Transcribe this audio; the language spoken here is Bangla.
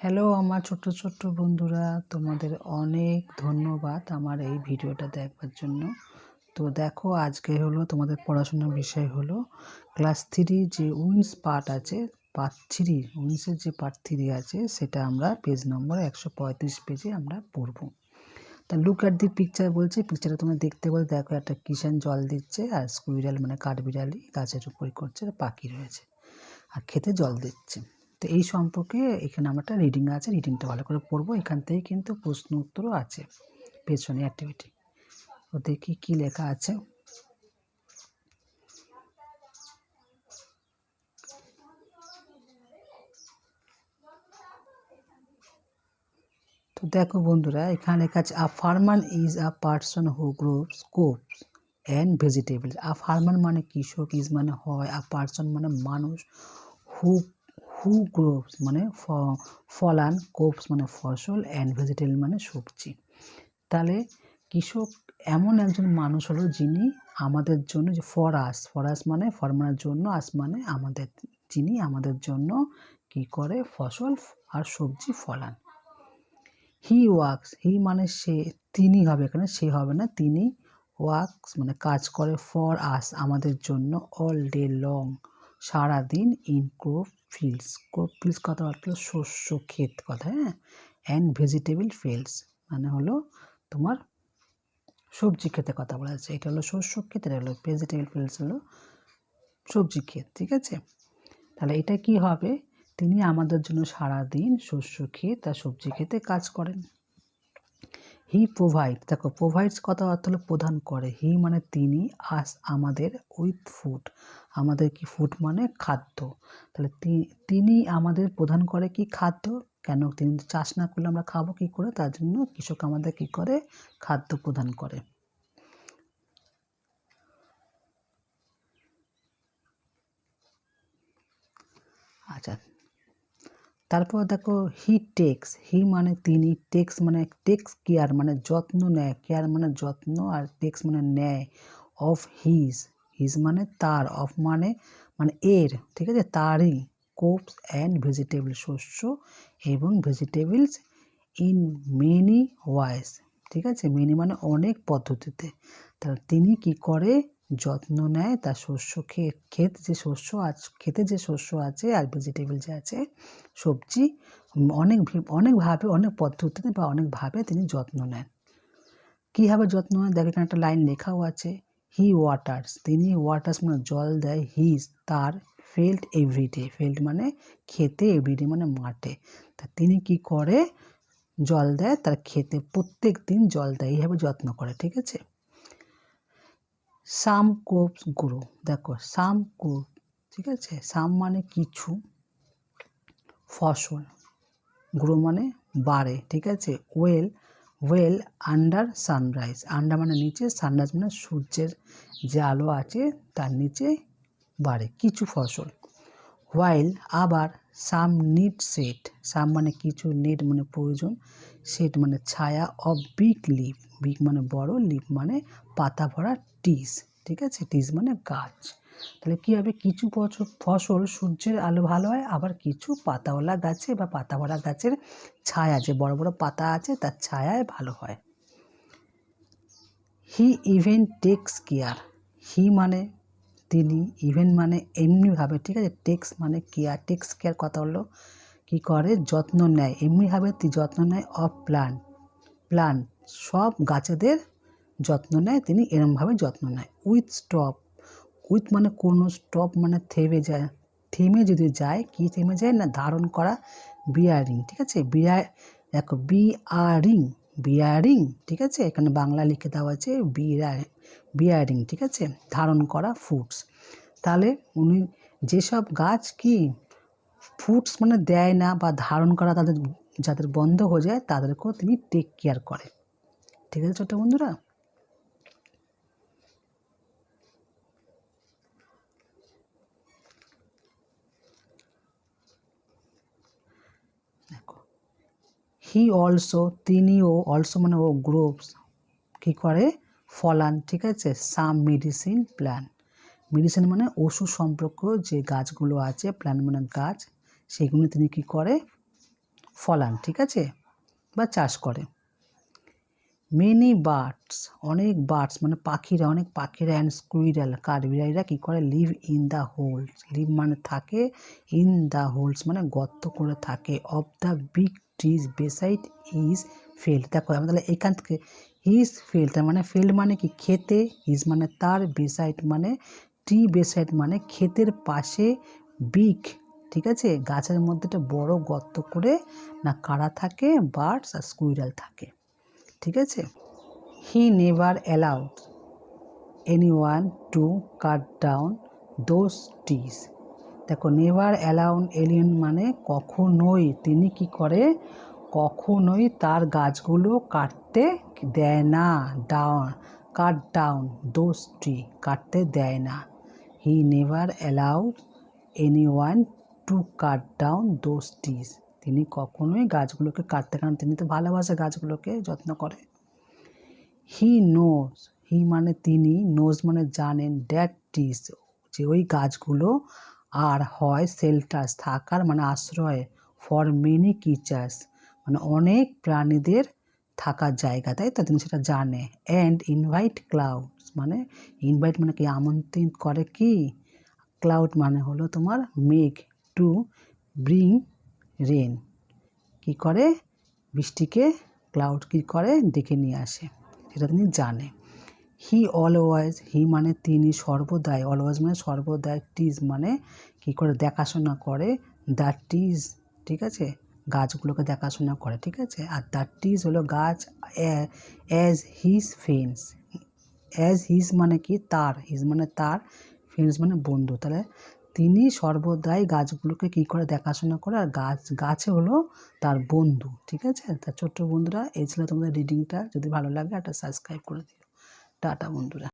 হ্যালো আমার ছোট্ট ছোট্ট বন্ধুরা, তোমাদের অনেক ধন্যবাদ আমার এই ভিডিওটা দেখবার জন্য। তো দেখো, আজকে হলো তোমাদের পড়াশোনার বিষয় হলো ক্লাস 3 যে উইন্স পার্ট আছে, পার্ট 3 উইন্সের যে পার্ট 3 আছে সেটা আমরা পেজ নম্বর 135 পেজে আমরা পড়ব। তা লুক অ্যাট দি পিকচার বলছে, পিকচারটা তোমরা দেখতে বলে দেখো, একটা কিষান জল দিচ্ছে আর স্কুইরাল মানে কাঠবিড়ালি গাছের উপরে করছে, পাখি রয়েছে আর খেতে জল দিচ্ছে। তো এই সম্পর্কে এখানে আমার একটা রিডিং আছে, রিডিংটা ভালো করে পড়বো। এখান থেকে কিন্তু প্রশ্ন উত্তরও আছে পেছনে অ্যাক্টিভিটি। তো দেখি কি লেখা আছে। তো দেখো বন্ধুরা, এখানে লেখা আছে আ farmer is a person who gross crops and vegetables. A farmer মানে কৃষক, ইজ মানে হয়, আ পার্সন মানে মানুষ, হু হু গ্রোস মানে ফলান, ক্রপস মানে ফসল, অ্যান্ড ভেজিটেবল মানে সবজি। তাহলে কৃষক এমন একজন মানুষ হলো যিনি আমাদের জন্য, যে ফরাস মানে ফরমানের জন্য, আস মানে আমাদের, যিনি আমাদের জন্য কি করে ফসল আর সবজি ফলান। হি ওয়ার্কস, হি মানে সে, তিনি হবে এখানে, সে হবে না, তিনি ওয়ার্কস মানে কাজ করে, ফর আস আমাদের জন্য, অল ডে লং সারাদিন, in crop fields, crop fields কথা অর্থ শস্য ক্ষেত কথা, হ্যাঁ, অ্যান্ড ভেজিটেবল ফিল্ডস মানে হলো তোমার সবজি ক্ষেতে কথা বলা যাচ্ছে। এটা হলো শস্য ক্ষেত, এটা হলো ভেজিটেবল ফিল্ডস হলো সবজি ক্ষেত, ঠিক আছে। তাহলে এটা কি হবে, তিনি আমাদের জন্য সারাদিন শস্য ক্ষেত আর সবজি ক্ষেতে কাজ করেন। হি প্রোভাইড, দেখো প্রোভাইডস কথা অর্থ হলো প্রদান করে, হি মানে তিনি, আস আমাদের, উইথ ফুড আমাদের কি, ফুড মানে খাদ্য। তাহলে তিনি আমাদের প্রদান করে কি, খাদ্য। কেন, তিনি চাষ না করলে আমরা খাবো কি করে, তার জন্য কৃষক আমাদের কি করে, খাদ্য প্রদান করে। আচ্ছা, তারপর দেখো হি টেক্স, হি মানে তিনি, টেক্স মানে টেক্স কেয়ার মানে যত্ন নেয়, কেয়ার মানে যত্ন, আর টেক্স মানে নেয়, অফ হিজ, হিজ মানে তার, অফ মানে মানে এর, ঠিক আছে, তারই, কোপস অ্যান্ড ভেজিটেবল শস্য এবং ভেজিটেবলস, ইন মেনি ওয়াইস, ঠিক আছে, মেনি মানে অনেক পদ্ধতিতে। তাহলে তিনি কি করে, যত্ন নেয় তার শস্য ক্ষেত যে শস্য আছে, খেতে যে শস্য আছে আর ভেজিটেবল যে আছে সবজি, অনেকভাবে অনেক পদ্ধতিতে বা অনেকভাবে তিনি যত্ন নেন। কীভাবে যত্ন নেন দেখো, এখানে একটা লাইন লেখাও আছে, হি ওয়াটার্স, তিনি ওয়াটার্স মানে জল দেয়, হিজ তার, ফিল্ড এভরিডে, ফিল্ড মানে খেতে, এভরিডে মানে মাঠে, তা তিনি কি করে, জল দেয় তার খেতে, প্রত্যেক দিন জল দেয়, এইভাবে যত্ন করে, ঠিক আছে। সাম ক্রপস গ্রো, দেখো সাম ক্রপ, ঠিক আছে, সাম মানে কিছু ফসল, গ্রো মানে বাড়ে, ঠিক আছে, ওয়েল আন্ডার সানরাইজ, আন্ডার মানে নিচে, সানরাইজ মানে সূর্যের যে আলো আছে তার নিচে বাড়ে কিছু ফসল। হোয়াইল আবার, সাম নিড সেট, সাম মানে কিছু, নিড মানে প্রয়োজন, সেট মানে ছায়া, অফ বিগ লিফ, বিগ মানে বড়, লিফ মানে পাতা ভরা টিস, ঠিক আছে, টিস মানে গাছ। তাহলে কী হবে, কিছু ফসল সূর্যের আলো ভালো হয়, আবার কিছু পাতাওয়ালা গাছে বা পাতা ভরা গাছের ছায়া, যে বড় বড় পাতা আছে তার ছায়ায় ভালো হয়। হি ইভেন টেক্স কেয়ার, হি মানে তিনি, ইভেন মানে এমনিভাবে, ঠিক আছে, টেক্স মানে কেয়ার, টেক্স কেয়ার কথা হলো কী করে, যত্ন নেয়, এমনিভাবে যত্ন নেয়, অফ প্লান্ট সব গাছেদের যত্ন নেয় তিনি, এরমভাবে যত্ন নেয়। উইথ স্টপ, উইথ মানে কোনো, স্টপ মানে থেমে যায়, থেমে যদি যায়, কি থেমে যায় না, ধারণ করা, বিয়ারিং, ঠিক আছে, দেখো বিয়ারিং, ঠিক আছে, এখানে বাংলা লিখে দেওয়া আছে বিয়ারিং, ঠিক আছে, ধারণ করা ফুডস। তাহলে উনি যেসব গাছ কি ফুডস মানে দেয় না বা ধারণ করা তাদের, যাদের বন্ধ হয়ে যায় তাদেরকেও তিনি টেক কেয়ার করে, ঠিক আছে ছোট্ট বন্ধুরা। দেখো হি অলসো, তিনিও, অলসো মানে ও, গ্রোভস কী করে, ফলান, ঠিক আছে, সাম মেডিসিন প্ল্যান্ট, মেডিসিন মানে ওষুধ সম্পর্ক যে গাছগুলো আছে, প্ল্যান্ট মানে গাছ, সেগুলো তিনি কী করে, ফলান, ঠিক আছে, বা চাষ করে। মেনি বার্ডস, অনেক বার্ডস মানে পাখিরা, অনেক পাখিরা অ্যান্ড স্কুইরাল কাঠবিড়ালিরা কী করে, live in the holes, live মানে থাকে, ইন দ্য হোলস মানে গর্ত করে থাকে, of the big trees beside his field. দেখো আমি তাহলে এখান থেকে হিজ ফিল্ড, তার মানে ফিল্ড মানে কি খেতে, হিজ মানে তার, বেসাইড মানে ট্রি, বেসাইড মানে ক্ষেতের পাশে, বিগ ঠিক আছে, গাছের মধ্যে একটা বড় গর্ত করে না কারা থাকে, বার্ডস আর স্কুইরাল থাকে, ঠিক আছে। He never allowed anyone two cut down those trees. দেখো নেভার অ্যালাউড এলিয়ন মানে কখনোই, তিনি কি করে, কখনোই তার গাছগুলো কাটতে দেয় না, down cut down those tree, কাটতে দেয় না। He never allowed anyone two cut down those trees, তিনি কখনোই গাছগুলোকে কাটতে, কারণ তিনি তো ভালোবাসে গাছগুলোকে, যত্ন করে। হি নোজ, হি মানে তিনি, নোজ মানে জানেন, দ্যাট ট্রিজ যে ওই গাছগুলো আর হয় শেল্টার্স থাকার মানে আশ্রয়, ফর মেনি ক্রিচার্স মানে অনেক প্রাণীদের থাকার জায়গা, তাই তো, তিনি সেটা জানে। অ্যান্ড ইনভাইট ক্লাউডস মানে ইনভাইট মানে কি আমন্ত্রণ করে, কি ক্লাউড মানে হলো তোমার মেঘ, টু ব্রিং রেন কি করে, বৃষ্টিকে ক্লাউড কি করে ডেকে নিয়ে আসে, সেটা তিনি জানে। হি অলওয়েজ, হি মানে তিনি, সর্বদাই, অলওয়েজ মানে সর্বদাই, টিজ মানে কি করে দেখাশোনা করে, দ্য টিজ ঠিক আছে, গাছগুলোকে দেখাশোনা করে, ঠিক আছে। আর দ্য টিজ হলো গাছ, as his friends, as his মানে কি তার, হিজ মানে তার, ফ্রেন্ডস মানে বন্ধু, তাহলে তিনি সর্বদাই গাছগুলোকে কী করে দেখাশোনা করে, আর গাছে হলো তার বন্ধু, ঠিক আছে। তার ছোট্ট বন্ধুরা, এই ছিল তোমাদের রিডিংটা, যদি ভালো লাগে একটা সাবস্ক্রাইব করে দিও। টাটা বন্ধুরা।